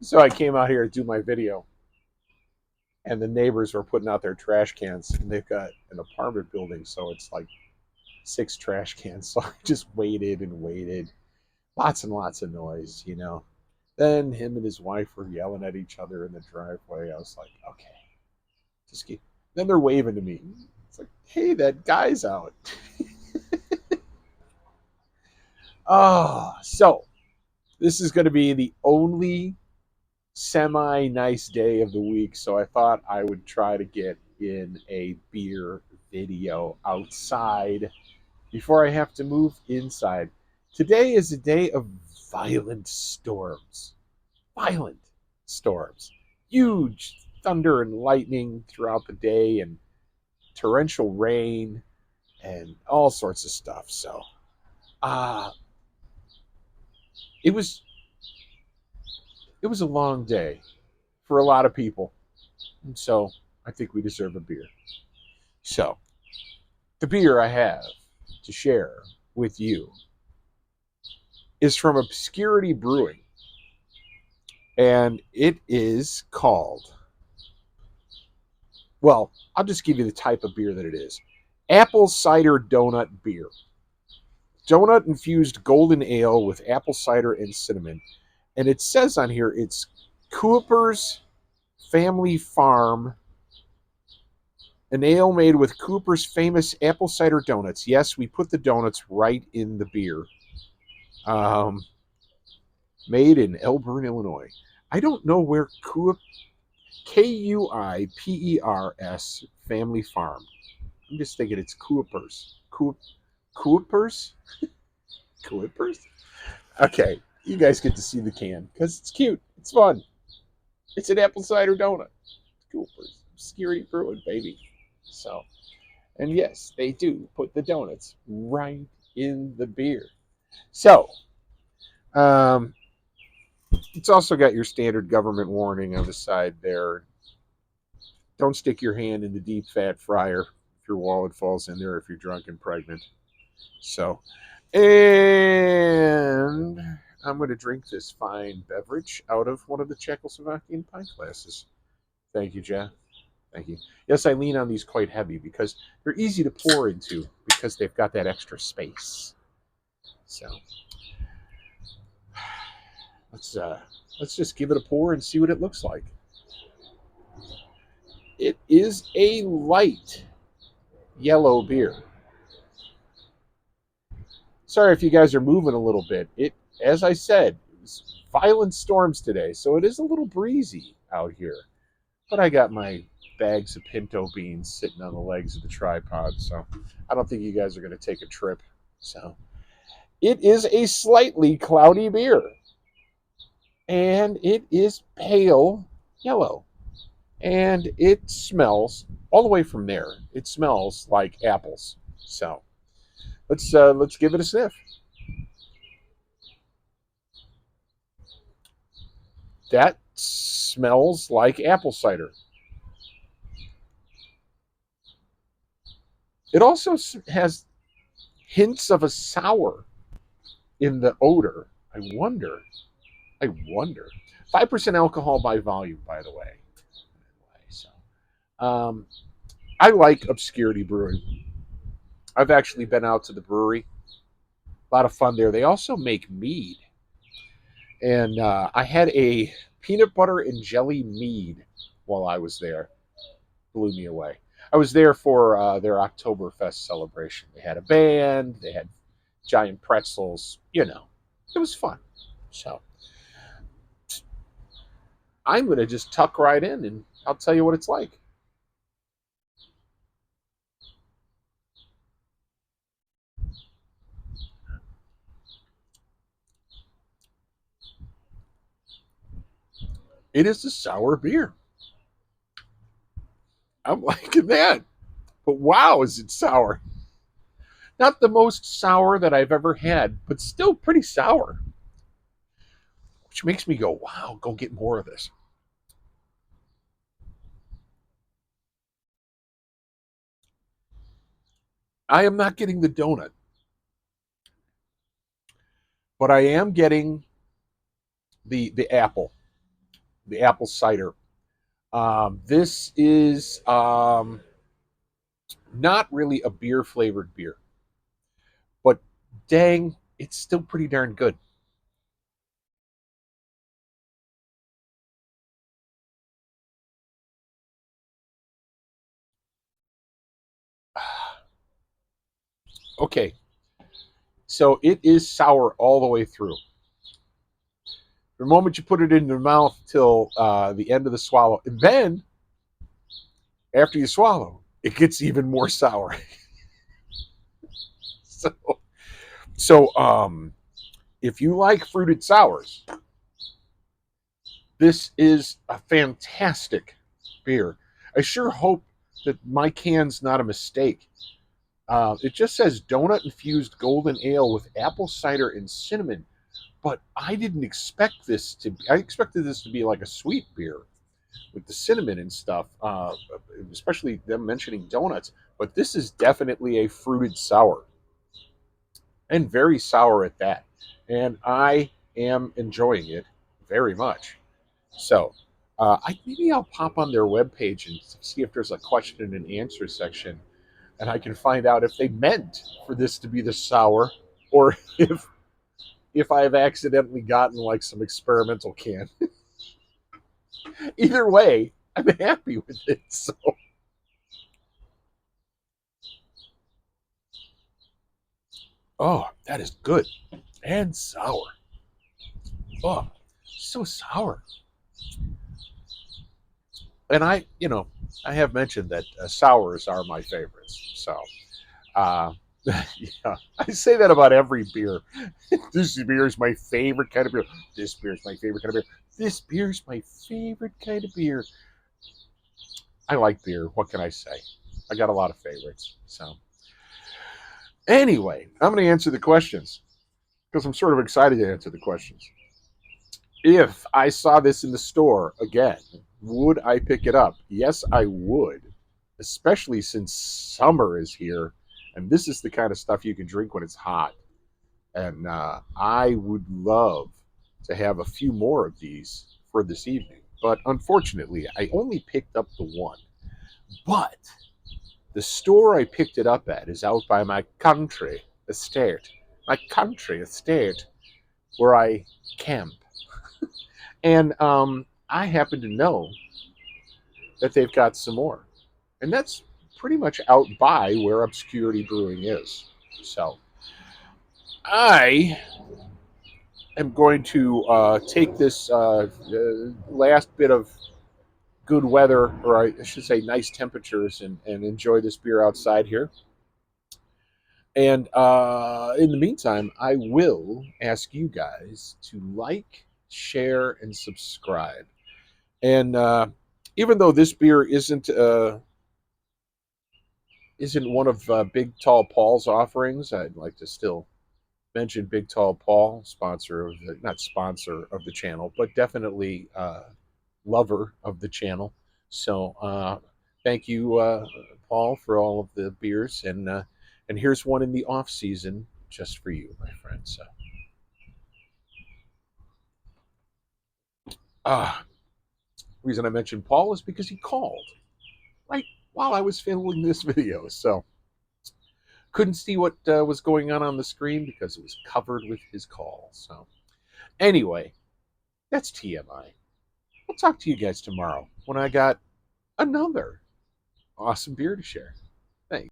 So I came out here to do my video, and the neighbors were putting out their trash cans, and they've got an apartment building, so it's like 6 trash cans. So I just waited and waited, lots and lots of noise, you know. Then him and his wife were yelling at each other in the driveway. I was like, okay, just keep. Then they're waving to me. It's like, hey, that guy's out. So this is going to be the only semi nice day of the week. So I thought I would try to get in a beer video outside before I have to move inside. Today is a day of violent storms. Violent storms. Huge thunder and lightning throughout the day, and torrential rain and all sorts of stuff. So uh it was it was a long day for a lot of people. And so I think we deserve a beer. So the beer I have to share with you is from Obscurity Brewing, and it is called, well, I'll just give you the type of beer that it is: apple cider donut beer. Donut infused golden ale with apple cider and cinnamon. And it says on here it's Kuipers Family Farm, an ale made with Cooper's famous apple cider donuts. Yes, we put the donuts right in the beer. Um, Made in Elburn, Illinois. I don't know where Kuipers Family Farm. I'm just thinking it's Kuipers. Kuipers? Kuipers? Okay, you guys get to see the can because it's cute. It's fun. It's an apple cider donut. Kuipers. Obscurity Brewing, baby. So, and yes, they do put the donuts right in the beer. So, um, it's also got your standard government warning on the side there. Don't stick your hand in the deep fat fryer if your wallet falls in there if you're drunk and pregnant. So, and I'm going to drink this fine beverage out of one of the Czechoslovakian pint glasses. Thank you, Jeff. Thank you. Yes, I lean on these quite heavy because they're easy to pour into because they've got that extra space. So let's uh, let's just give it a pour and see what it looks like. It is a light yellow beer. Sorry if you guys are moving a little bit. It, as I said, it was violent storms today, so it is a little breezy out here. But I got my bags of pinto beans sitting on the legs of the tripod, so I don't think you guys are going to take a trip. So it is a slightly cloudy beer, and it is pale yellow, and it smells all the way from there. It smells like apples. So let's give it a sniff. That smells like apple cider. It also has hints of a sour in the odor. I wonder. I wonder. 5% alcohol by volume, by the way. So, um, I like Obscurity Brewing. I've actually been out to the brewery. A lot of fun there. They also make mead, and I had a peanut butter and jelly mead while I was there. Blew me away. I was there for their Oktoberfest celebration. They had a band. They had giant pretzels. You know, it was fun. So I'm going to just tuck right in and I'll tell you what it's like. It is a sour beer. I'm liking that. But wow, is it sour? Not the most sour that I've ever had, but still pretty sour. Which makes me go, wow, go get more of this. I am not getting the donut, but I am getting the apple. the apple cider. This is not really a beer flavored beer, but dang, it's still pretty darn good. Okay, so it is sour all the way through. The moment you put it in your mouth till the end of the swallow, and then after you swallow, it gets even more sour. so, so if you like fruited sours, this is a fantastic beer. I sure hope that my can's not a mistake. It just says donut infused golden ale with apple cider and cinnamon, but I didn't expect this to. I expected this to be like a sweet beer with the cinnamon and stuff, especially them mentioning donuts. But this is definitely a fruited sour and very sour at that. And I am enjoying it very much. So maybe I'll pop on their webpage and see if there's a question and answer section, and I can find out if they meant for this to be the sour, or if I've accidentally gotten like some experimental can. Either way, I'm happy with it. So, oh, that is good and sour. Oh, so sour. And I have mentioned that sours are my favorites. So, uh, yeah, I say that about every beer. This beer is my favorite kind of beer. This beer is my favorite kind of beer. This beer is my favorite kind of beer. I like beer. What can I say? I got a lot of favorites. So, anyway, I'm going to answer the questions because I'm sort of excited to answer the questions. If I saw this in the store again, would I pick it up? Yes, I would, especially since summer is here, and this is the kind of stuff you can drink when it's hot. And I would love to have a few more of these for this evening. But unfortunately, I only picked up the one. But the store I picked it up at is out by my country estate. My country estate, where I camp. And I happen to know that they've got some more. And that's pretty much out by where Obscurity Brewing is. So I am going to take this last bit of good weather, or I should say nice temperatures, and enjoy this beer outside here. And in the meantime, I will ask you guys to like, share, and subscribe. And even though this beer isn't one of Big Tall Paul's offerings, I'd like to still mention Big Tall Paul, sponsor of the not sponsor of the channel, but definitely lover of the channel. So thank you, Paul, for all of the beers, and here's one in the off season just for you, my friend. So uh, reason I mentioned Paul is because he called right while I was filming this video, so couldn't see what was going on the screen because it was covered with his call. So anyway, that's TMI. I'll talk to you guys tomorrow when I got another awesome beer to share.